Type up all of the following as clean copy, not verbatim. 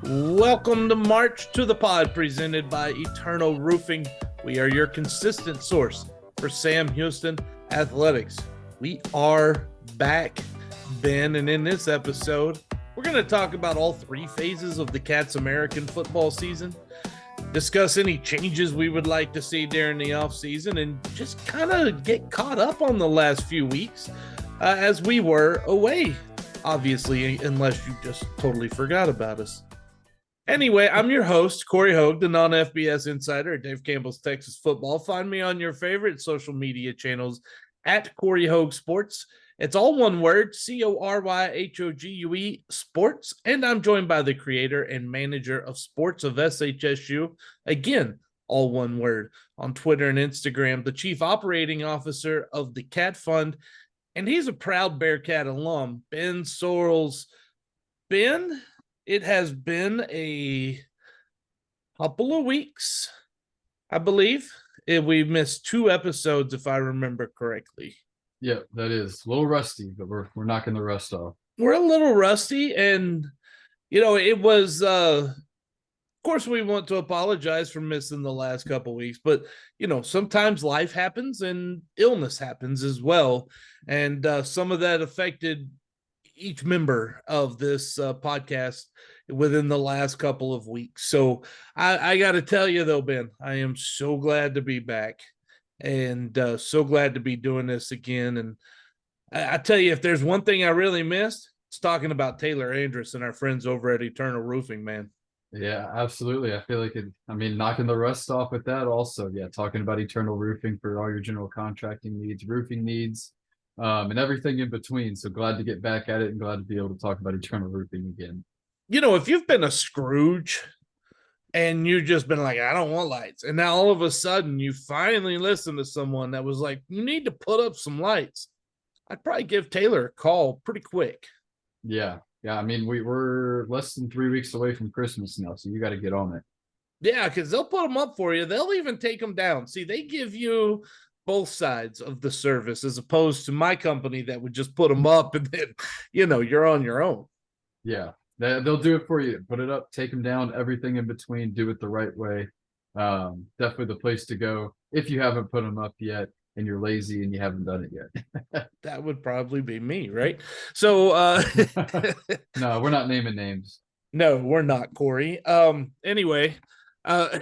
Welcome to March to the Pod, presented by Eternal Roofing. We are your consistent source for Sam Houston athletics. We are back, Ben, and in this episode, we're going to talk about all three phases of the Cats' American football season, discuss any changes we would like to see during the offseason, and just kind of get caught up on the last few weeks as we were away, obviously, unless you just totally forgot about us. Anyway, I'm your host, Cory Hogue, the non-FBS insider at Dave Campbell's Texas Football. Find me on your favorite social media channels at Cory Hogue Sports. It's all one word, Coryhogue Sports. And I'm joined by the creator and manager of sports of SHSU. Again, all one word, on Twitter and Instagram, the chief operating officer of the Cat Fund. And he's a proud Bearkat alum, Ben Sorrells. Ben, it has been a couple of weeks, I believe. We've missed 2 episodes, if I remember correctly. Yeah, that is a little rusty, but we're knocking the rust off. We're a little rusty, and it was. Of course, we want to apologize for missing the last couple of weeks, but sometimes life happens and illness happens as well, and some of that affected each member of this podcast within the last couple of weeks. So I got to tell you though, Ben, I am so glad to be back and so glad to be doing this again. And I tell you, if there's one thing I really missed, it's talking about Taylor Andrus and our friends over at Eternal Roofing, man. Yeah, absolutely. I feel like knocking the rust off with that also. Yeah, talking about Eternal Roofing for all your general contracting needs, roofing needs, and everything in between. So glad to get back at it and glad to be able to talk about Eternal Roofing again. If you've been a Scrooge and you've just been like, I don't want lights, and now all of a sudden you finally listen to someone that was like, you need to put up some lights, I'd probably give Taylor a call pretty quick. Yeah. We're less than 3 weeks away from Christmas now, so you got to get on it. Yeah, because they'll put them up for you. They'll even take them down. See, they give you both sides of the service as opposed to my company that would just put them up and then, you're on your own. Yeah, they'll do it for you. Put it up, take them down, everything in between, do it the right way. Definitely the place to go if you haven't put them up yet and you're lazy and you haven't done it yet. That would probably be me, right? So no, we're not naming names. No, we're not, Cory. Anyway, so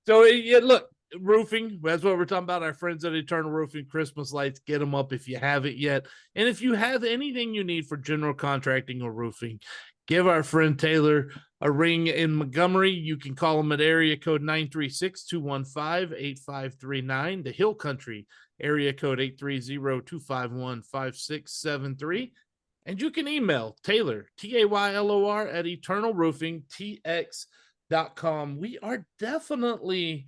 yeah, look, roofing, that's what we're talking about. Our friends at Eternal Roofing, Christmas lights, get them up if you haven't yet. And if you have anything you need for general contracting or roofing, give our friend Taylor a ring in Montgomery. You can call him at area code 936-215-8539. The Hill Country, area code 830-251-5673. And you can email Taylor, Taylor, at eternalroofingtx.com. We are definitely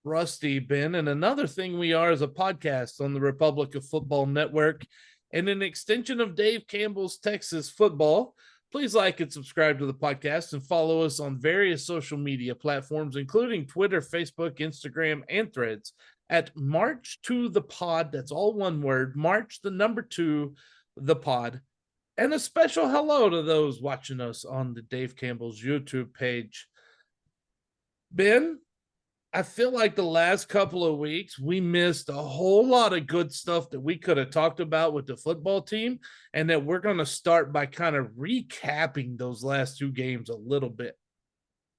rusty, Ben. And another thing we are is a podcast on the Republic of Football Network and an extension of Dave Campbell's Texas Football. Please like and subscribe to the podcast and follow us on various social media platforms, including Twitter, Facebook, Instagram, and Threads at March to the Pod. That's all one word, March the number 2, the Pod. And a special hello to those watching us on the Dave Campbell's YouTube page. Ben, I feel like the last couple of weeks, we missed a whole lot of good stuff that we could have talked about with the football team, and that we're going to start by kind of recapping those last 2 games a little bit.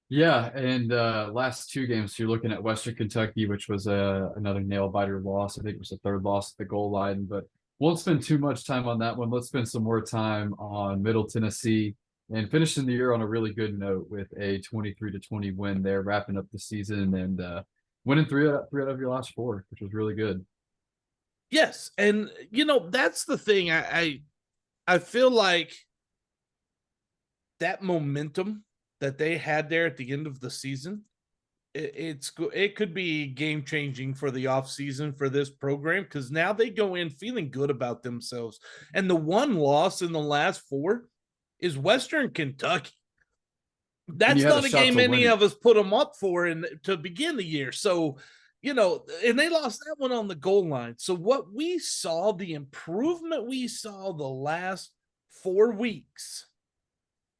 Yeah, and last 2 games, so you're looking at Western Kentucky, which was another nail-biter loss. I think it was the 3rd loss at the goal line, but won't spend too much time on that one. Let's spend some more time on Middle Tennessee and finishing the year on a really good note with a 23-20 win there, wrapping up the season and winning 3 out of your last 4, which was really good. Yes, and that's the thing. I feel like that momentum that they had there at the end of the season, it could be game changing for the offseason for this program, because now they go in feeling good about themselves. And the one loss in the last 4 is Western Kentucky. That's not a game any of us put them up for to begin the year. So, and they lost that one on the goal line. So what we saw, the improvement we saw the last 4 weeks,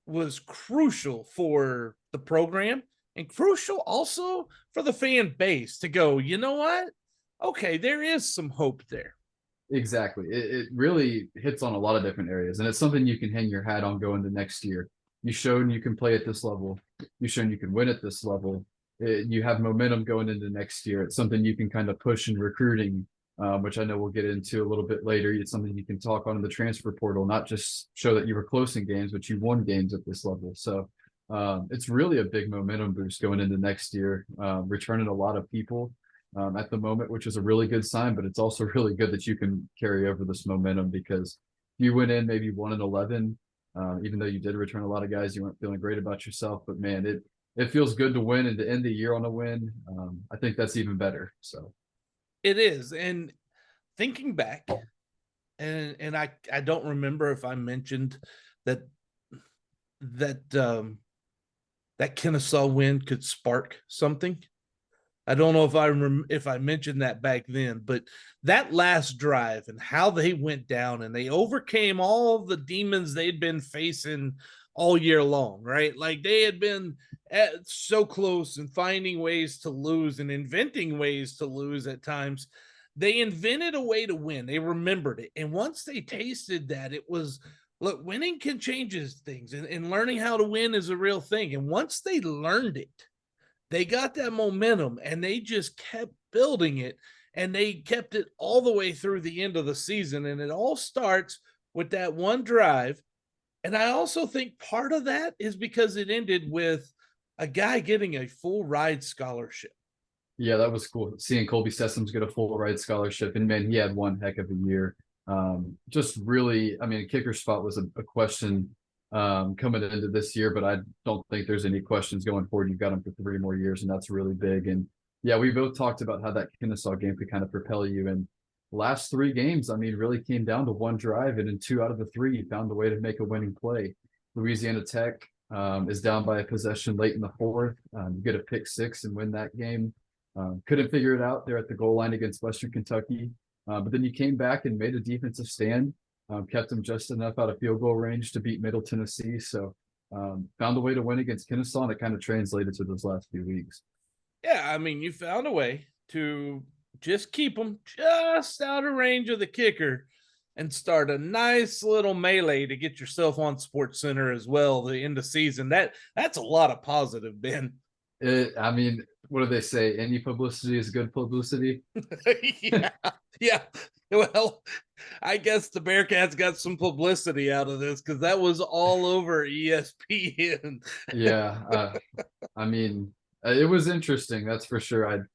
was crucial for the program and crucial also for the fan base to go, you know what? Okay, there is some hope there. Exactly. It really hits on a lot of different areas, and it's something you can hang your hat on going to next year. You showed you can play at this level. You shown you can win at this level. You have momentum going into next year. It's something you can kind of push in recruiting, which I know we'll get into a little bit later. It's something you can talk on in the transfer portal, not just show that you were close in games, but you won games at this level. So it's really a big momentum boost going into next year, returning a lot of people at the moment, which is a really good sign. But it's also really good that you can carry over this momentum, because you went in maybe 1-11, even though you did return a lot of guys, you weren't feeling great about yourself. But man, it feels good to win and to end the year on a win. I think that's even better. So it is. And thinking back, and I don't remember if I mentioned that that that Kennesaw win could spark something. I don't know if I mentioned that back then, but that last drive and how they went down and they overcame all the demons they'd been facing all year long, right? Like they had been so close and finding ways to lose and inventing ways to lose at times. They invented a way to win. They remembered it. And once they tasted that, it was look, winning can change things, and learning how to win is a real thing. And once they learned it, they got that momentum and they just kept building it, and they kept it all the way through the end of the season. And it all starts with that one drive. And I also think part of that is because it ended with a guy getting a full ride scholarship. yeah, that was cool seeing Colby Sessoms get a full ride scholarship, and man, he had one heck of a year. Just really, I mean, kicker spot was a question coming into this year, but I don't think there's any questions going forward. You've got him for 3 more years, and that's really big. And yeah, we both talked about how that Kennesaw game could kind of propel you. And last 3 games, I mean, really came down to one drive, and in 2 out of the 3, you found a way to make a winning play. Louisiana Tech is down by a possession late in the fourth. You get a pick six and win that game. Couldn't figure it out there at the goal line against Western Kentucky. But then you came back and made a defensive stand, kept them just enough out of field goal range to beat Middle Tennessee. So found a way to win against Kennesaw, and it kind of translated to those last few weeks. Yeah, I mean, you found a way to just keep them just out of range of the kicker and start a nice little melee to get yourself on Sports Center as well the end of season. That's a lot of positive, Ben. I mean, what do they say? Any publicity is good publicity. Yeah, yeah. Well, I guess the Bearkats got some publicity out of this because that was all over ESPN. Yeah, I mean, it was interesting, that's for sure.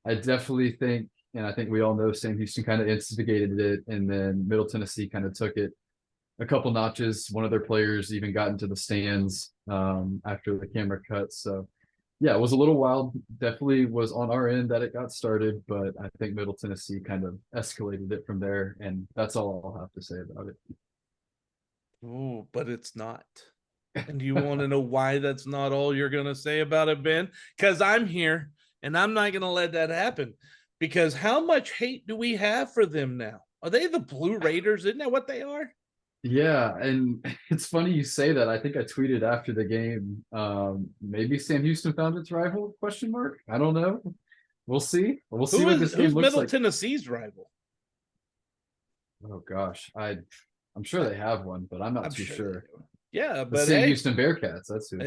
I definitely think, and I think we all know, Sam Houston kind of instigated it, and then Middle Tennessee kind of took it a couple notches. One of their players even got into the stands after the camera cut. So yeah, it was a little wild. Definitely was on our end that it got started, but I think Middle Tennessee kind of escalated it from there, and that's all I'll have to say about it. Oh, but it's not. And do you want to know why that's not all you're going to say about it, Ben? Because I'm here and I'm not going to let that happen. Because how much hate do we have for them now? Are they the Blue Raiders? Isn't that what they are? Yeah, and it's funny you say that. I think I tweeted after the game. Maybe Sam Houston found its rival? Question mark. I don't know. We'll see. We'll see what this game Who's looks Middle like. Tennessee's rival? Oh gosh, I'm sure they have one, but I'm not I'm too sure. sure. Yeah, The but Sam hey, Houston Bearkats. That's who.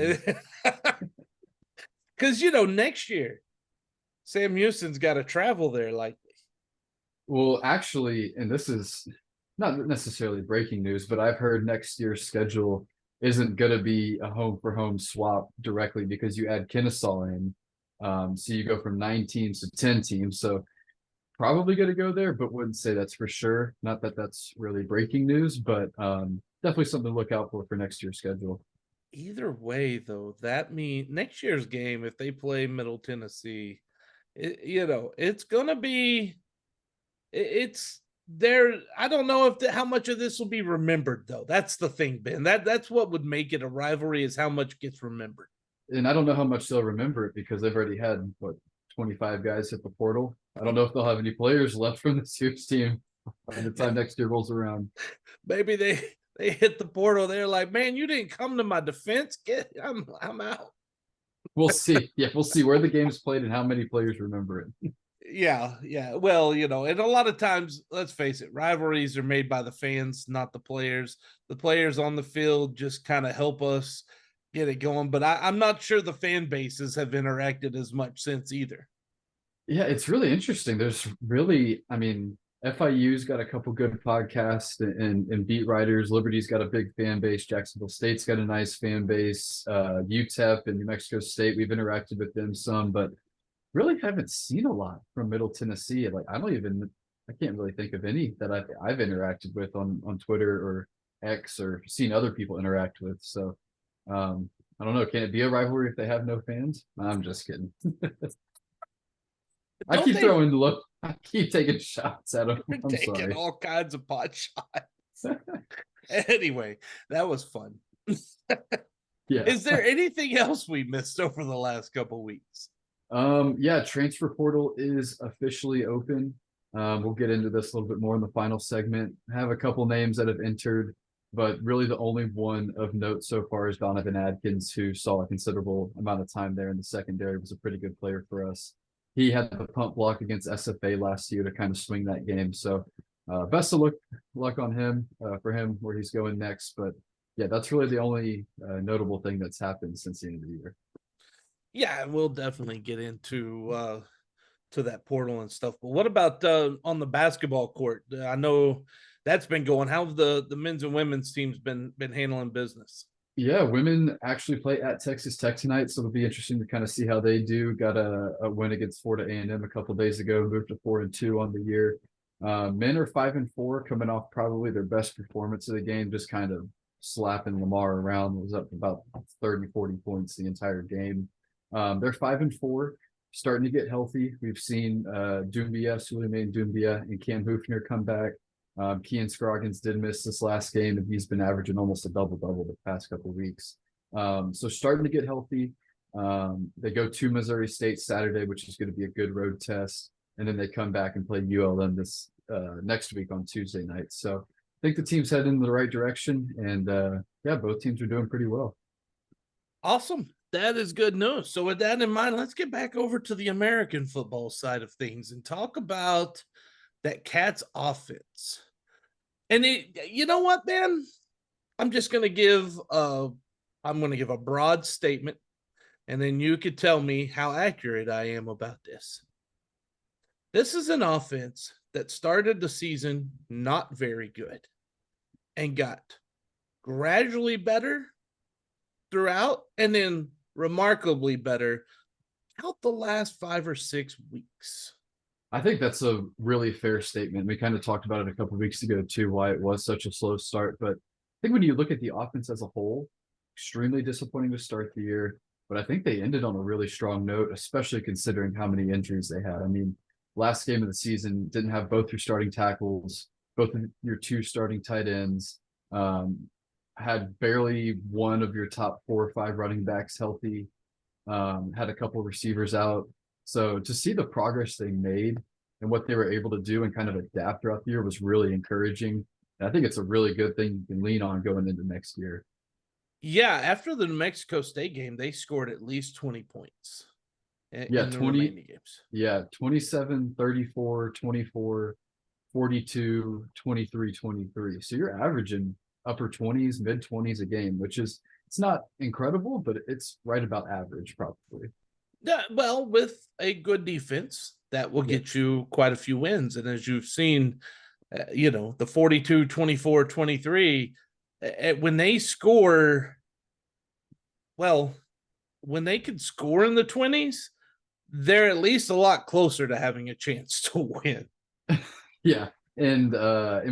because next year Sam Houston's got to travel there. Like, Well, actually, and this is not necessarily breaking news, but I've heard next year's schedule isn't going to be a home for home swap directly, because you add Kennesaw in. So you go from 9 teams to 10 teams. So probably going to go there, but wouldn't say that's for sure. Not that that's really breaking news, but definitely something to look out for next year's schedule. either way, though, that means next year's game, if they play Middle Tennessee, it's gonna be it's there. I don't know how much of this will be remembered, though. That's the thing, Ben. That's what would make it a rivalry, is how much gets remembered. And I don't know how much they'll remember it, because they've already had 25 guys hit the portal. I don't know if they'll have any players left from this year's team by the time next year rolls around. Maybe they They hit the portal. They're like, man, you didn't come to my defense. I'm out. We'll see. Yeah, we'll see where the game's played and how many players remember it. Yeah, yeah. Well, and a lot of times, let's face it, rivalries are made by the fans, not the players. The players on the field just kind of help us get it going. But I'm not sure the fan bases have interacted as much since either. Yeah, it's really interesting. There's really, I mean, FIU's got a couple good podcasts and beat writers. Liberty's got a big fan base. Jacksonville State's got a nice fan base. UTEP and New Mexico State, we've interacted with them some, but really haven't seen a lot from Middle Tennessee. Like I can't really think of any that I've interacted with on Twitter or X or seen other people interact with. So I don't know. Can it be a rivalry if they have no fans? I'm just kidding. I keep throwing look. I keep taking shots at them. I'm taking sorry. all kinds of pot shots. Anyway, that was fun. Yeah. Is there anything else we missed over the last couple weeks? Yeah, transfer portal is officially open. We'll get into this a little bit more in the final segment. I have a couple names that have entered, but really the only one of note so far is Donovan Adkins, who saw a considerable amount of time there in the secondary, was a pretty good player for us. He had the punt block against SFA last year to kind of swing that game. So best of luck on him for him where he's going next. But yeah, that's really the only notable thing that's happened since the end of the year. Yeah, we'll definitely get into to that portal and stuff. But what about on the basketball court? I know that's been going. How have the men's and women's teams been handling business? Yeah, women actually play at Texas Tech tonight, so it'll be interesting to kind of see how they do. Got a win against Florida A&M a couple days ago, moved to 4-2 on the year. Men are 5-4, coming off probably their best performance of the game, just kind of slapping Lamar around. It was up about 30, 40 points the entire game. They're 5-4, starting to get healthy. We've seen Suleiman Doumbia and Cam Hoofner come back. Kean Scroggins did miss this last game, and he's been averaging almost a double-double the past couple of weeks. So starting to get healthy. They go to Missouri State Saturday, which is going to be a good road test, and then they come back and play ULM this next week on Tuesday night. So I think the team's heading in the right direction, and yeah, both teams are doing pretty well. Awesome. That is good news. So with that in mind, let's get back over to the American football side of things and talk about that Cats offense. And you know what, man? I'm just going to give a broad statement, and then you could tell me how accurate I am about this. This is an offense that started the season not very good and got gradually better throughout, and then remarkably better out the last 5 or 6 weeks. I think that's a really fair statement. We kind of talked about it a couple of weeks ago too, why it was such a slow start. But I think when you look at the offense as a whole, extremely disappointing to start the year. But I think they ended on a really strong note, especially considering how many injuries they had. I mean, last game of the season didn't have both your starting tackles, both of your 2 starting tight ends, had barely one of your top 4 or 5 running backs healthy, had a couple receivers out. So to see the progress they made and what they were able to do and kind of adapt throughout the year was really encouraging. And I think it's a really good thing you can lean on going into next year. Yeah, after the New Mexico State game, they scored at least 20 points in the remaining games. Yeah, 27, 34, 24, 42, 23, 23. So you're averaging upper 20s, mid 20s a game, which is, it's not incredible, but it's right about average probably. Yeah, well, with a good defense, that will get you quite a few wins. And as you've seen, the 42, 24, 23, when they score, well, when they can score in the 20s, they're at least a lot closer to having a chance to win. Yeah. And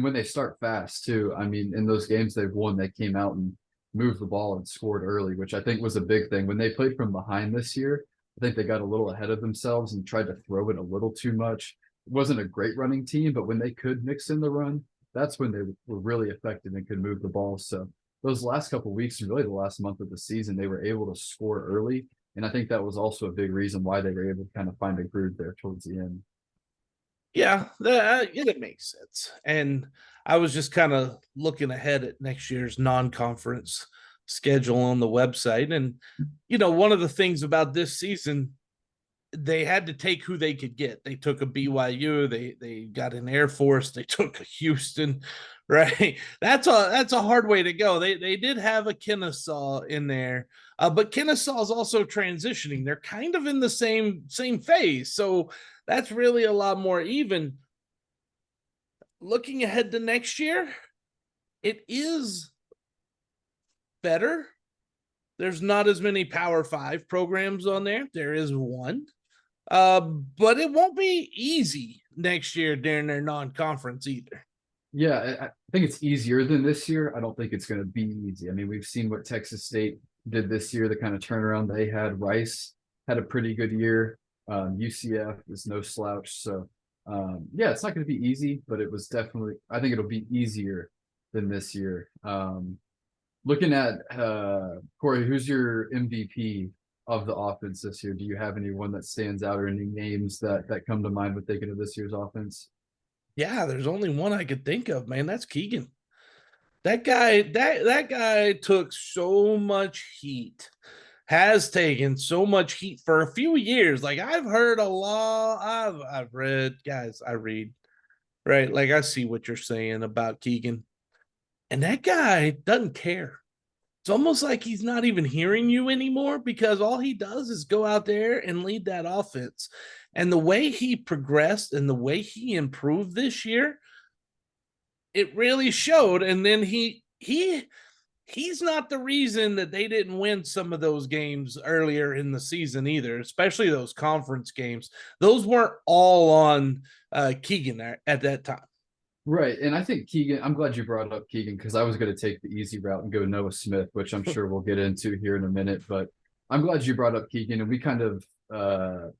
when they start fast too, I mean, in those games they've won, they came out and moved the ball and scored early, which I think was a big thing. When they played from behind this year, I think they got a little ahead of themselves and tried to throw it a little too much. It wasn't a great running team, but when they could mix in the run, that's when they were really effective and could move the ball. So those last couple of weeks and really the last month of the season, they were able to score early. And I think that was also a big reason why they were able to kind of find a groove there towards the end. Yeah, it makes sense. And I was just kind of looking ahead at next year's non-conference schedule on the website, and one of the things about this season, they had to take who they could get. They took a BYU, they got an Air Force, they took a Houston, right? That's a hard way to go. They did have a Kennesaw in there, but Kennesaw is also transitioning. They're kind of in the same phase, so that's really a lot more even. Looking ahead to next year, it is better. There's not as many Power Five programs on there. There is one. But it won't be easy next year during their non-conference either. Yeah, I think it's easier than this year. I don't think it's going to be easy. I mean, we've seen what Texas State did this year, the kind of turnaround they had. Rice had a pretty good year. UCF is no slouch. So, yeah, it's not going to be easy, but it was definitely, I think it'll be easier than this year. Looking at Cory, who's your MVP of the offense this year? Do you have anyone that stands out or any names that come to mind when thinking of this year's offense? Yeah, there's only one I could think of, man. That's Keegan. That guy took so much heat, has taken so much heat for a few years. Like I've heard a lot, I've read, guys, I read, right? Like I see what you're saying about Keegan. And that guy doesn't care. It's almost like he's not even hearing you anymore because all he does is go out there and lead that offense. And the way he progressed and the way he improved this year, it really showed. And then he's not the reason that they didn't win some of those games earlier in the season either, especially those conference games. Those weren't all on Keegan at that time. Right. And I think Keegan, I'm glad you brought up Keegan because I was going to take the easy route and go Noah Smith, which I'm sure we'll get into here in a minute. But I'm glad you brought up Keegan. And we kind of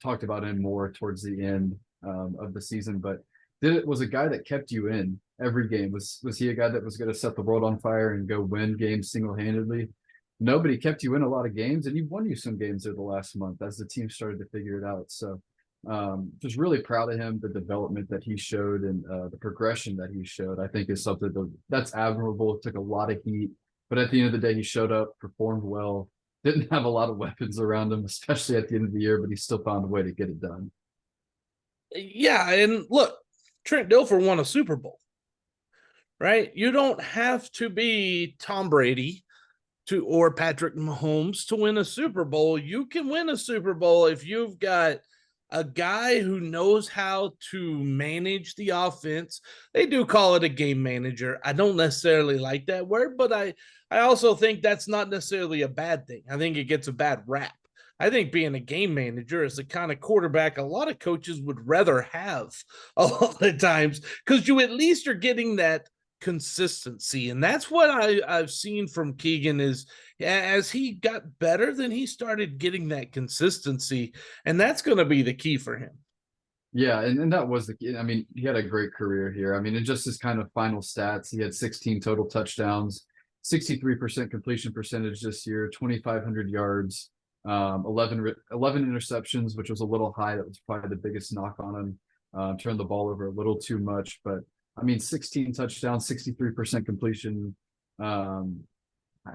talked about him more towards the end of the season. But was a guy that kept you in every game? Was he a guy that was going to set the world on fire and go win games single handedly? Nobody kept you in a lot of games, and he won you some games over the last month as the team started to figure it out. So just really proud of him. The development that he showed and the progression that he showed, I think, is something that's admirable. It took a lot of heat, but at the end of the day, he showed up, performed well. Didn't have a lot of weapons around him, especially at the end of the year, but he still found a way to get it done. Yeah, and look, Trent Dilfer won a Super Bowl, right? You don't have to be Tom Brady or Patrick Mahomes to win a Super Bowl. You can win a Super Bowl if you've got a guy who knows how to manage the offense. They do call it a game manager. I don't necessarily like that word, but I also think that's not necessarily a bad thing. I think it gets a bad rap. I think being a game manager is the kind of quarterback a lot of coaches would rather have a lot of times because you at least are getting that consistency. And that's what I've seen from Keegan is as he got better, then he started getting that consistency. And that's going to be the key for him. Yeah, and that was the key. I mean, he had a great career here. I mean, in just his kind of final stats, he had 16 total touchdowns, 63% completion percentage this year, 2,500 yards, 11 interceptions, which was a little high. That was probably the biggest knock on him. Turned the ball over a little too much, but I mean, 16 touchdowns, 63% completion. I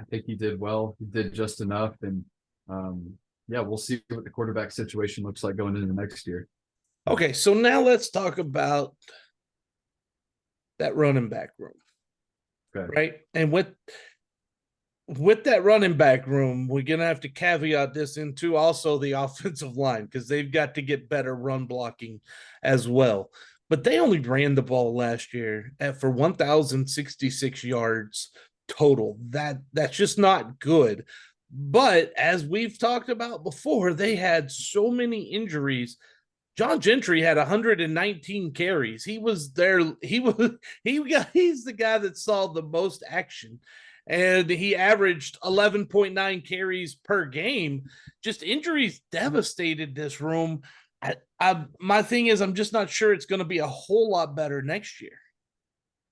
think he did well. He did just enough. And yeah, we'll see what the quarterback situation looks like going into next year. Okay, so now let's talk about that running back room. Okay. Right? And with that running back room, we're going to have to caveat this into also the offensive line because they've got to get better run blocking as well. But they only ran the ball last year for 1,066 yards total. That's just not good. But as we've talked about before, they had so many injuries. John Gentry had 119 carries. He was there. He's the guy that saw the most action, and he averaged 11.9 carries per game. Just injuries devastated this room. My thing is, I'm just not sure it's going to be a whole lot better next year.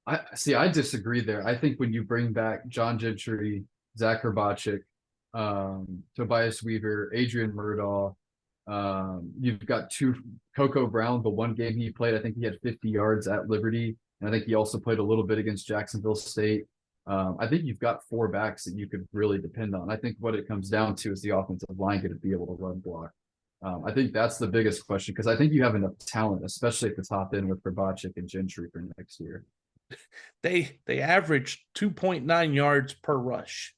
I disagree there. I think when you bring back John Gentry, Zach Herbachik, Tobias Weaver, Adrian Murdaugh, You've got two Coco Brown, the one game he played, I think he had 50 yards at Liberty. And I think he also played a little bit against Jacksonville State. I think you've got four backs that you could really depend on. I think what it comes down to is the offensive line going to be able to run block. I think that's the biggest question because I think you have enough talent, especially at the top end with Grabacic and Gentry for next year. They averaged 2.9 yards per rush.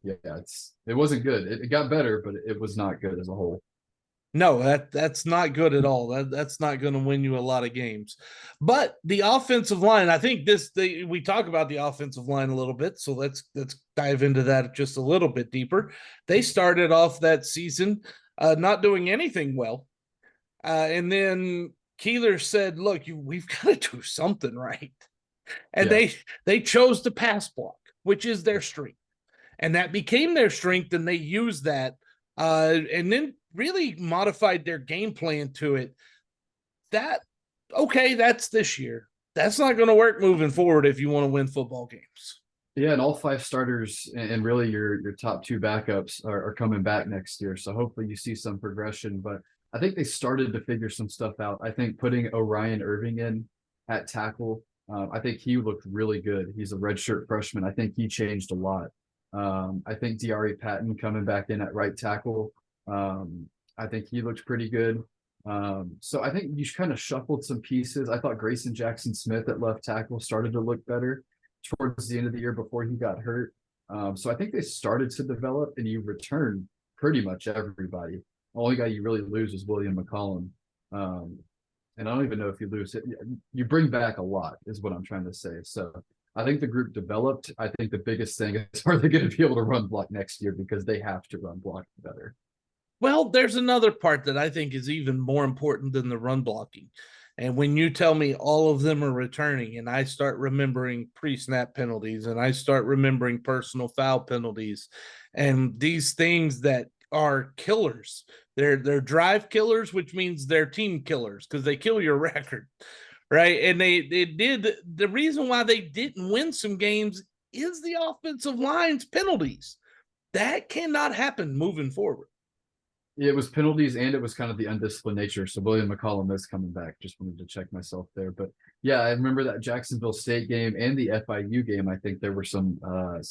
Yeah, it wasn't good. It got better, but it was not good as a whole. No, that's not good at all. That's not going to win you a lot of games. But the offensive line, I think we talk about the offensive line a little bit, so let's dive into that just a little bit deeper. They started off that season not doing anything well, and then Keeler said, "Look, we've got to do something right," and they chose to pass block, which is their strength, and that became their strength, and they used that, and then really modified their game plan to it. That's this year. That's not going to work moving forward if you want to win football games. Yeah, and all five starters and really your top two backups are coming back next year. So hopefully you see some progression. But I think they started to figure some stuff out. I think putting Orion Irving in at tackle, I think he looked really good. He's a redshirt freshman. I think he changed a lot. I think Diari Patton coming back in at right tackle. I think he looked pretty good. So I think you kind of shuffled some pieces. I thought Grayson Jackson-Smith at left tackle started to look better towards the end of the year before he got hurt. So I think they started to develop, and you return pretty much everybody. The only guy you really lose is William McCollum. And I don't even know if you lose it. You bring back a lot is what I'm trying to say. So I think the group developed. I think the biggest thing is, are they going to be able to run block next year, because they have to run block better. Well, there's another part that I think is even more important than the run blocking. And when you tell me all of them are returning, and I start remembering pre-snap penalties, and I start remembering personal foul penalties, and these things that are killers, they're drive killers, which means they're team killers because they kill your record, right? And they did. The reason why they didn't win some games is the offensive line's penalties. That cannot happen moving forward. It was penalties, and it was kind of the undisciplined nature. So William McCollum is coming back. Just wanted to check myself there. But yeah, I remember that Jacksonville State game and the FIU game. I think there were some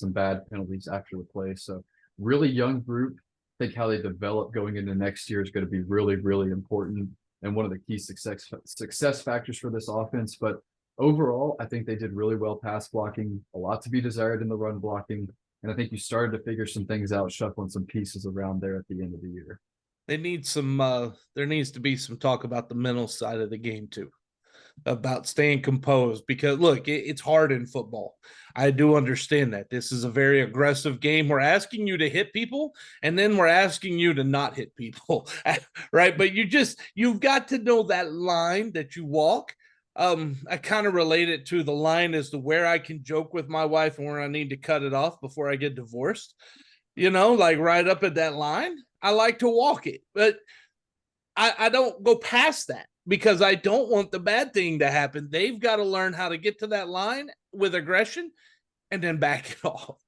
bad penalties after the play. So really young group. I think how they develop going into next year is going to be really, really important, and one of the key success factors for this offense. But overall, I think they did really well pass blocking, a lot to be desired in the run blocking. And I think you started to figure some things out, shuffling some pieces around there at the end of the year. They need some there needs to be some talk about the mental side of the game too, about staying composed, because look, it's hard in football. I do understand that this is a very aggressive game. We're asking you to hit people, and then we're asking you to not hit people, right? But you've got to know that line that you walk. I kind of relate it to the line as to where I can joke with my wife and where I need to cut it off before I get divorced, like right up at that line. I like to walk it, but I don't go past that because I don't want the bad thing to happen. They've got to learn how to get to that line with aggression and then back it off.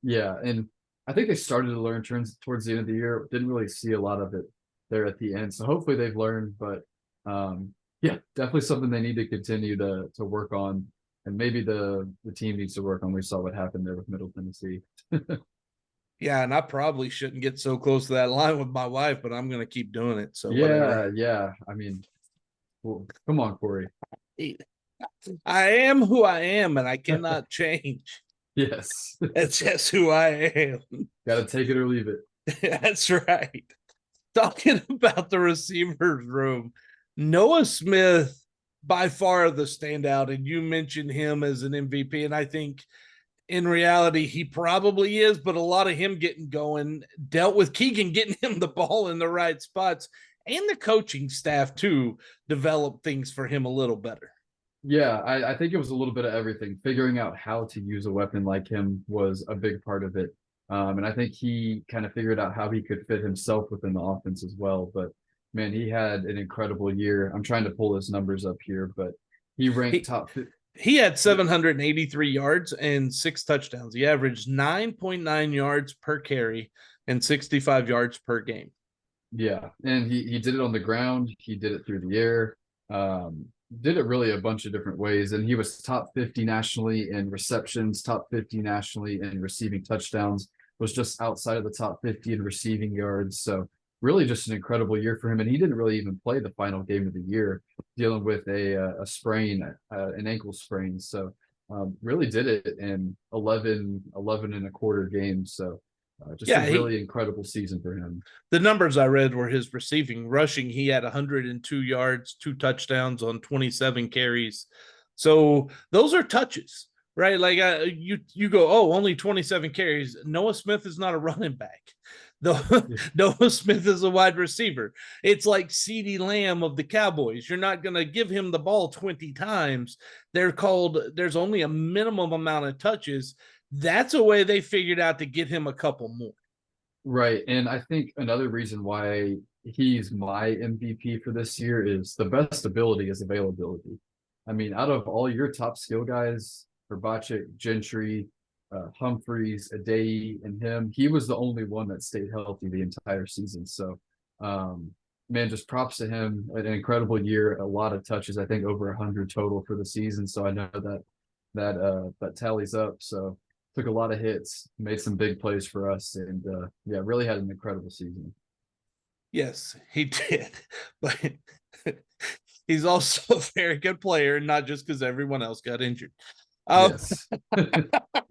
Yeah, and I think they started to learn towards the end of the year. Didn't really see a lot of it there at the end. So hopefully they've learned, but yeah, definitely something they need to continue to work on. And maybe the team needs to work on. We saw what happened there with Middle Tennessee. Yeah, and I probably shouldn't get so close to that line with my wife, but I'm going to keep doing it. So yeah. I mean, well, come on, Cory. I am who I am, and I cannot change. Yes. That's just who I am. Got to take it or leave it. That's right. Talking about the receivers room, Noah Smith, by far the standout, and you mentioned him as an MVP, and I think in reality, he probably is, but a lot of him getting going dealt with Keegan getting him the ball in the right spots, and the coaching staff too developed things for him a little better. Yeah, I think it was a little bit of everything. Figuring out how to use a weapon like him was a big part of it. And I think he kind of figured out how he could fit himself within the offense as well. But man, he had an incredible year. I'm trying to pull his numbers up here, but he ranked top. He had 783 yards and 6 touchdowns. He averaged 9.9 yards per carry and 65 yards per game. Yeah, and he did it on the ground. He did it through the air. Um, did it really a bunch of different ways, and he was top 50 nationally in receptions, top 50 nationally in receiving touchdowns. Was just outside of the top 50 in receiving yards. So really, just an incredible year for him. And he didn't really even play the final game of the year, dealing with a sprain, an ankle sprain. So really did it in 11 and a quarter games. So just a Yeah, really incredible season for him. the numbers I read were his receiving. Rushing, he had 102 yards, 2 touchdowns on 27 carries. So those are touches, right? Like you go, oh, only 27 carries. Noah Smith is not a running back. Noah Smith is a wide receiver. It's like CeeDee Lamb of the Cowboys. You're not going to give him the ball 20 times. There's only a minimum amount of touches. That's a way they figured out to get him a couple more. Right. And I think another reason why he's my MVP for this year is the best ability is availability. I mean, out of all your top skill guys, Verbacic, Gentry, Humphreys, Adei, and him, he was the only one that stayed healthy the entire season. So, man, just props to him. An incredible year, a lot of touches. I think over 100 total for the season. So I know that tallies up. So took a lot of hits, made some big plays for us, and yeah, really had an incredible season. Yes, he did. But he's also a very good player, not just because everyone else got injured.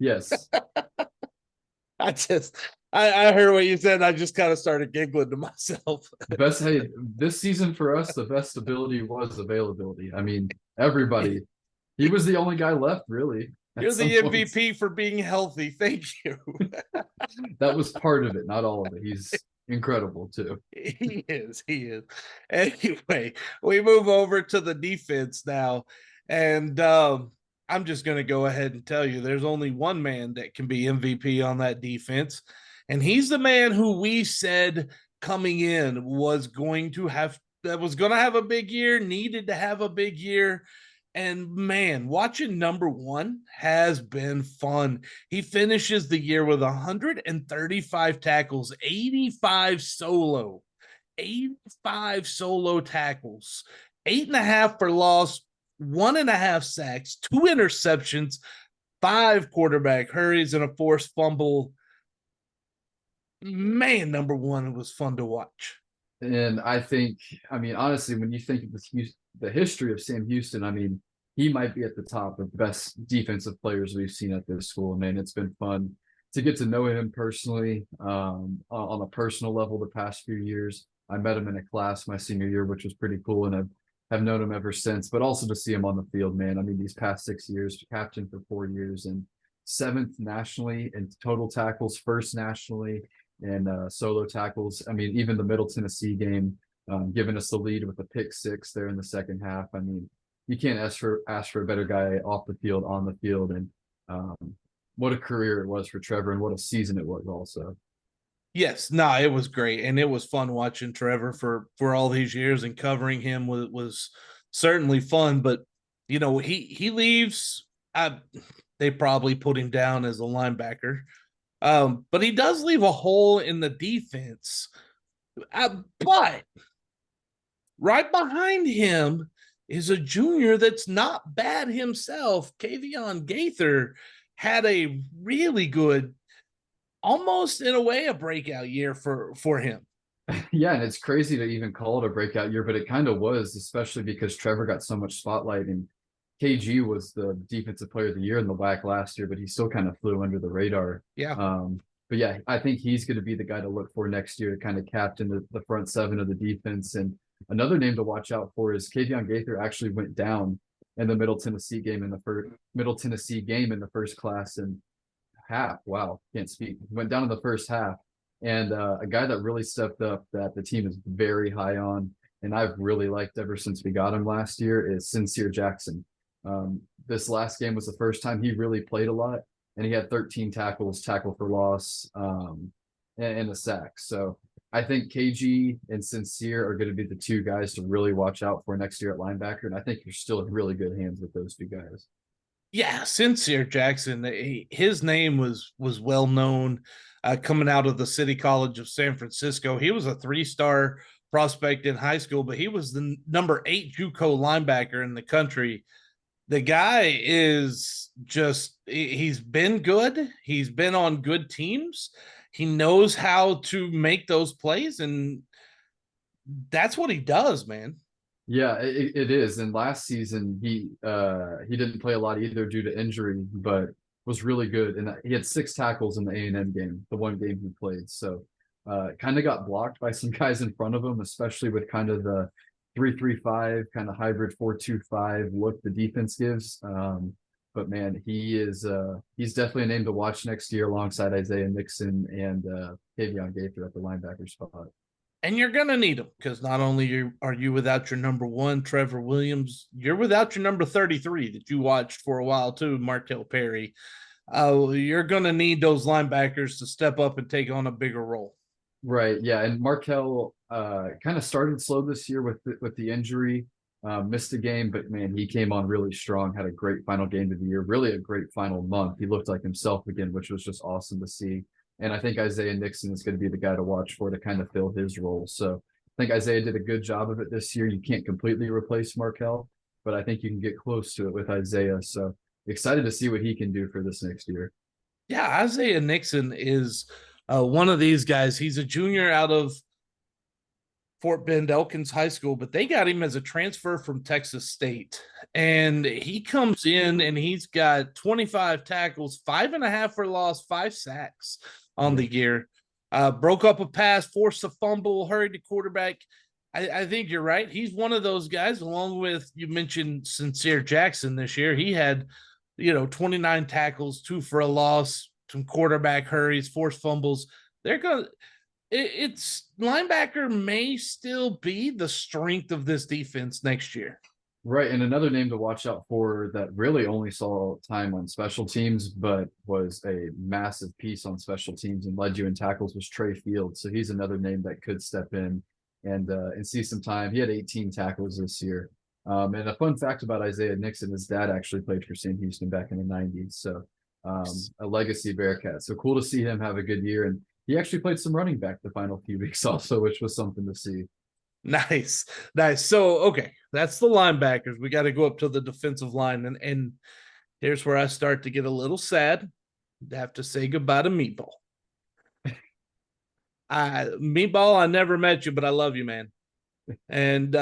Yes. Yes. I heard what you said. I just kind of started giggling to myself. Hey, this season for us, the best ability was availability. I mean, everybody, he was the only guy left, really. You're the MVP for being healthy. Thank you. That was part of it, not all of it. He's incredible too. He is. He is. Anyway, we move over to the defense now. And I'm just going to go ahead and tell you there's only one man that can be MVP on that defense. And he's the man who we said coming in was going to have a big year, needed to have a big year. And man, watching number one has been fun. He finishes the year with 135 tackles, 85 solo tackles, 8.5 for loss, 1.5 sacks, 2 interceptions, 5 quarterback hurries, and a forced fumble. Man, number one was fun to watch. And I think, I mean, honestly, when you think of the history of Sam Houston, I mean, he might be at the top of the best defensive players we've seen at this school. Man, it's been fun to get to know him personally, on a personal level the past few years. I met him in a class my senior year, which was pretty cool, and I've known him ever since. But also to see him on the field, man. I mean, these past 6 years, captain for 4 years, and 7th nationally in total tackles, 1st nationally and solo tackles. I mean, even the Middle Tennessee game, giving us the lead with a pick 6 there in the second half. I mean, you can't ask for a better guy off the field, on the field, and what a career it was for Trevor, and what a season it was also. Yes, no, it was great, and it was fun watching Trevor for all these years, and covering him was certainly fun. But you know, he leaves. They probably put him down as a linebacker. But he does leave a hole in the defense. But right behind him is a junior that's not bad himself. Kavion Gaither had a really good, almost in a way, a breakout year for him. Yeah, and it's crazy to even call it a breakout year, but it kind of was, especially because Trevor got so much spotlight, and KG was the defensive player of the year in the WAC last year, but he still kind of flew under the radar. Yeah. But yeah, I think he's going to be the guy to look for next year to kind of captain the front 7 of the defense. And another name to watch out for is Kavion Gaither actually went down in the Middle Tennessee game in the first class and half. Wow, can't speak. Went down in the first half. And a guy that really stepped up that the team is very high on, and I've really liked ever since we got him last year, is Sincere Jackson. This last game was the first time he really played a lot, and he had 13 tackles, tackle for loss, and a sack. So I think KG and Sincere are going to be the 2 guys to really watch out for next year at linebacker, and I think you're still in really good hands with those 2 guys. Yeah, Sincere Jackson, his name was well known. coming out of the City College of San Francisco. He was a 3-star prospect in high school, but he was the number 8 JUCO linebacker in the country. The guy is just, he's been good. He's been on good teams. He knows how to make those plays, and that's what he does, man. Yeah, it is. And last season he didn't play a lot either due to injury, but was really good. And he had 6 tackles in the A&M game, the one game he played. So kind of got blocked by some guys in front of him, especially with kind of the 3-3-5 kind of hybrid 4-2-5 look the defense gives. But man, he's definitely a name to watch next year alongside Isaiah Nixon and Tavion Gaither at the linebacker spot. And you're going to need them, because not only are you without your number 1, Trevor Williams, you're without your number 33 that you watched for a while too, Martell Perry. You're going to need those linebackers to step up and take on a bigger role. Right. Yeah. And Markel kind of started slow this year with the injury, missed a game, but man, he came on really strong, had a great final game of the year, really a great final month. He looked like himself again, which was just awesome to see. And I think Isaiah Nixon is going to be the guy to watch for to kind of fill his role. So I think Isaiah did a good job of it this year. You can't completely replace Markel, but I think you can get close to it with Isaiah. So excited to see what he can do for this next year. Yeah, Isaiah Nixon is one of these guys. He's a junior out of Fort Bend Elkins High School, but they got him as a transfer from Texas State. And he comes in and he's got 25 tackles, 5.5 for loss, 5 sacks on the year. Broke up a pass, forced a fumble, hurried the quarterback. I think you're right. He's one of those guys, along with, you mentioned Sincere Jackson this year. He had, 29 tackles, 2 for a loss, some quarterback hurries, forced fumbles. They're going to, it's linebacker may still be the strength of this defense next year. Right. And another name to watch out for that really only saw time on special teams, but was a massive piece on special teams and led you in tackles, was Trey Fields. So he's another name that could step in and see some time. He had 18 tackles this year. And a fun fact about Isaiah Nixon, his dad actually played for Sam Houston back in the 90s. So a legacy Bearcat. So cool to see him have a good year. And he actually played some running back the final few weeks also, which was something to see. Nice. So, okay, that's the linebackers. We got to go up to the defensive line. And here's where I start to get a little sad. I have to say goodbye to Meatball. Meatball, I never met you, but I love you, man. And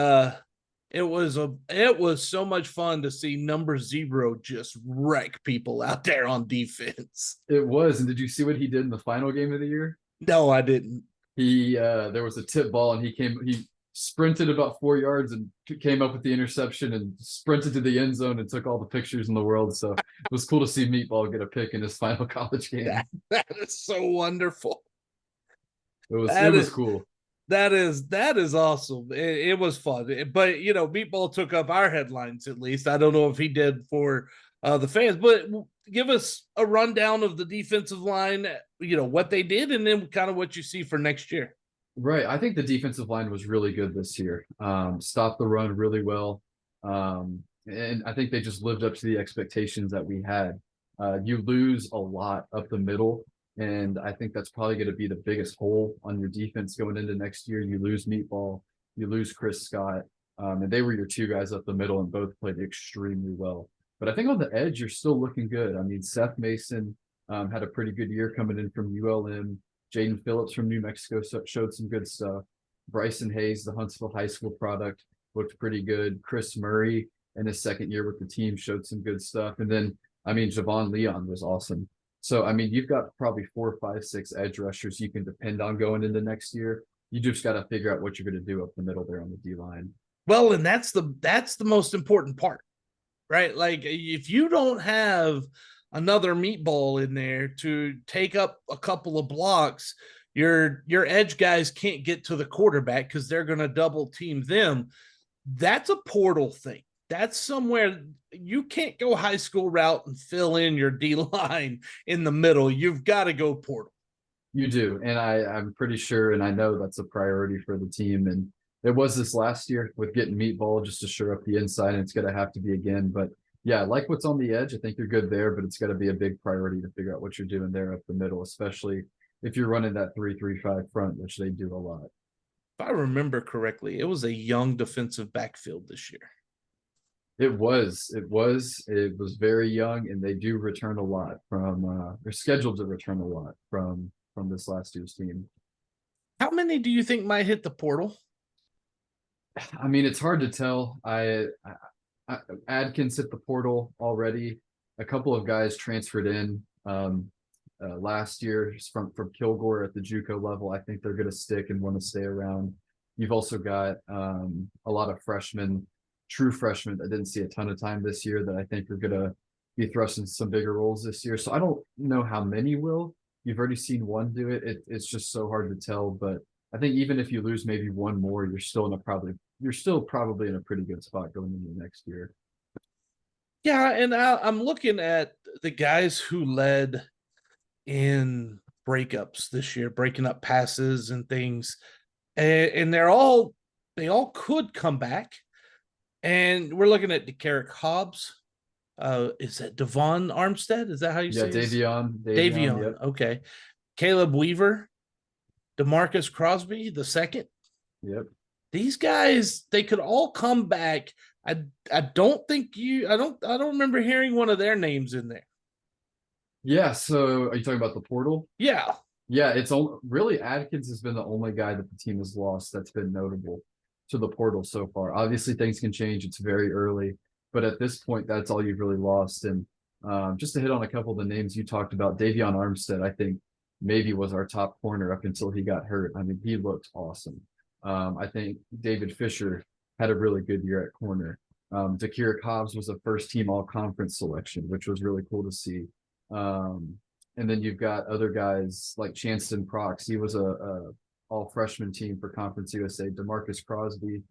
it was so much fun to see number 0 just wreck people out there on defense. It was. And did you see what he did in the final game of the year? No, I didn't. There was a tip ball and he sprinted about 4 yards and came up with the interception and sprinted to the end zone and took all the pictures in the world. So it was cool to see Meatball get a pick in his final college game. That is so wonderful. It was cool. That is awesome. It was fun. But, Meatball took up our headlines, at least. I don't know if he did for the fans, but give us a rundown of the defensive line, what they did, and then kind of what you see for next year. Right. I think the defensive line was really good this year. Stopped the run really well. And I think they just lived up to the expectations that we had. You lose a lot up the middle, and I think that's probably going to be the biggest hole on your defense going into next year. You lose Meatball, you lose Chris Scott, and they were your 2 guys up the middle and both played extremely well. But I think on the edge, you're still looking good. I mean, Seth Mason had a pretty good year coming in from ULM. Jaden Phillips from New Mexico showed some good stuff. Bryson Hayes, the Huntsville High School product, looked pretty good. Chris Murray in his second year with the team showed some good stuff. And then, Javon Leon was awesome. So, you've got probably 4, 5, 6 edge rushers you can depend on going into next year. You just got to figure out what you're going to do up the middle there on the D line. Well, and that's the most important part, right? Like, if you don't have another Meatball in there to take up a couple of blocks, your edge guys can't get to the quarterback because they're going to double team them. That's a portal thing. That's somewhere you can't go high school route and fill in your D line in the middle. You've got to go portal. You do. And I'm pretty sure, and I know that's a priority for the team. And it was this last year with getting Meatball just to shore up the inside, and it's going to have to be again. But yeah, I like what's on the edge. I think you're good there, but it's got to be a big priority to figure out what you're doing there up the middle, especially if you're running that 3-3-5 front, which they do a lot. If I remember correctly, it was a young defensive backfield this year. It was very young, and they do return a lot from they're scheduled to return a lot from this last year's team. How many do you think might hit the portal? I mean, it's hard to tell. Adkins hit the portal already. A couple of guys transferred in last year from Kilgore at the JUCO level. I think they're going to stick and want to stay around. You've also got a lot of freshmen, true freshmen that didn't see a ton of time this year that I think are going to be thrust into some bigger roles this year. So I don't know how many will. You've already seen one do it. It's just so hard to tell. But I think even if you lose maybe one more, you're still probably in a pretty good spot going into next year. Yeah, and I'm looking at the guys who led in breakups this year, breaking up passes and things, and they all could come back. And we're looking at DeCarrick Hobbs. Is that Devon Armstead? Is that how you say it? Davion. Yep. Okay. Caleb Weaver, DeMarcus Crosby, the second. Yep. These guys, they could all come back. I don't remember hearing one of their names in there. Yeah. So are you talking about the portal? Yeah. Yeah. It's really Adkins has been the only guy that the team has lost that's been notable to the portal so far. Obviously, things can change. It's very early, but at this point, that's all you've really lost. And just to hit on a couple of the names you talked about, Davion Armstead, I think maybe was our top corner up until he got hurt. I mean, he looked awesome. I think David Fisher had a really good year at corner. DeCarrick Hobbs was a first-team all-conference selection, which was really cool to see. And then you've got other guys like Chanston Prox. He was a all-freshman team for Conference USA. DeMarcus Crosby.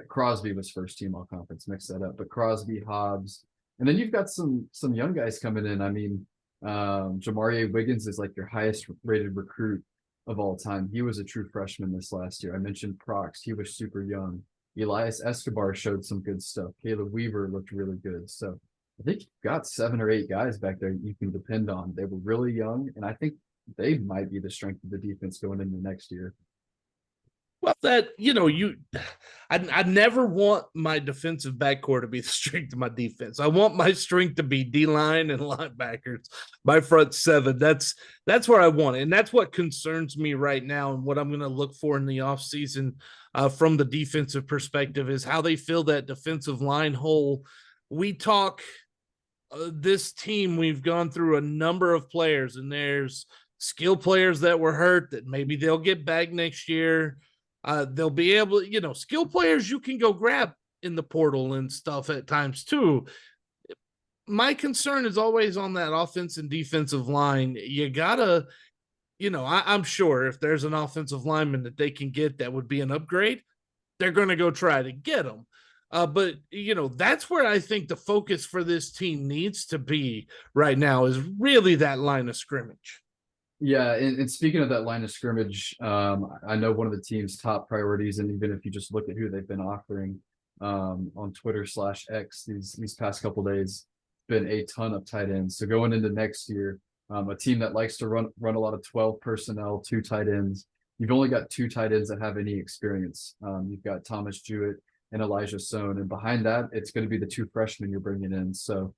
Crosby was first-team all-conference. Mix that up. But Crosby, Hobbs. And then you've got some young guys coming in. I mean, Jamarie Wiggins is like your highest-rated recruit of all time. He was a true freshman this last year. I mentioned Prox. He was super young. Elias Escobar showed some good stuff. Caleb Weaver looked really good. So I think you've got 7 or 8 guys back there you can depend on. They were really young, and I think they might be the strength of the defense going into next year. Well, I never want my defensive backcourt to be the strength of my defense. I want my strength to be D-line and linebackers, my front 7. That's where I want it. And that's what concerns me right now, and what I'm going to look for in the offseason from the defensive perspective is how they fill that defensive line hole. We talk this team, we've gone through a number of players, and there's skill players that were hurt that maybe they'll get back next year. They'll be able to, skill players you can go grab in the portal and stuff at times too. My concern is always on that offense and defensive line. You gotta, I'm sure if there's an offensive lineman that they can get that would be an upgrade, they're going to go try to get them. But that's where I think the focus for this team needs to be right now is really that line of scrimmage. Yeah, and speaking of that line of scrimmage, I know one of the team's top priorities, and even if you just look at who they've been offering on Twitter/X these past couple of days, been a ton of tight ends. So going into next year, a team that likes to run a lot of 12 personnel, 2 tight ends. You've only got 2 tight ends that have any experience. You've got Thomas Jewett and Elijah Sohn, and behind that, it's going to be the 2 freshmen you're bringing in. So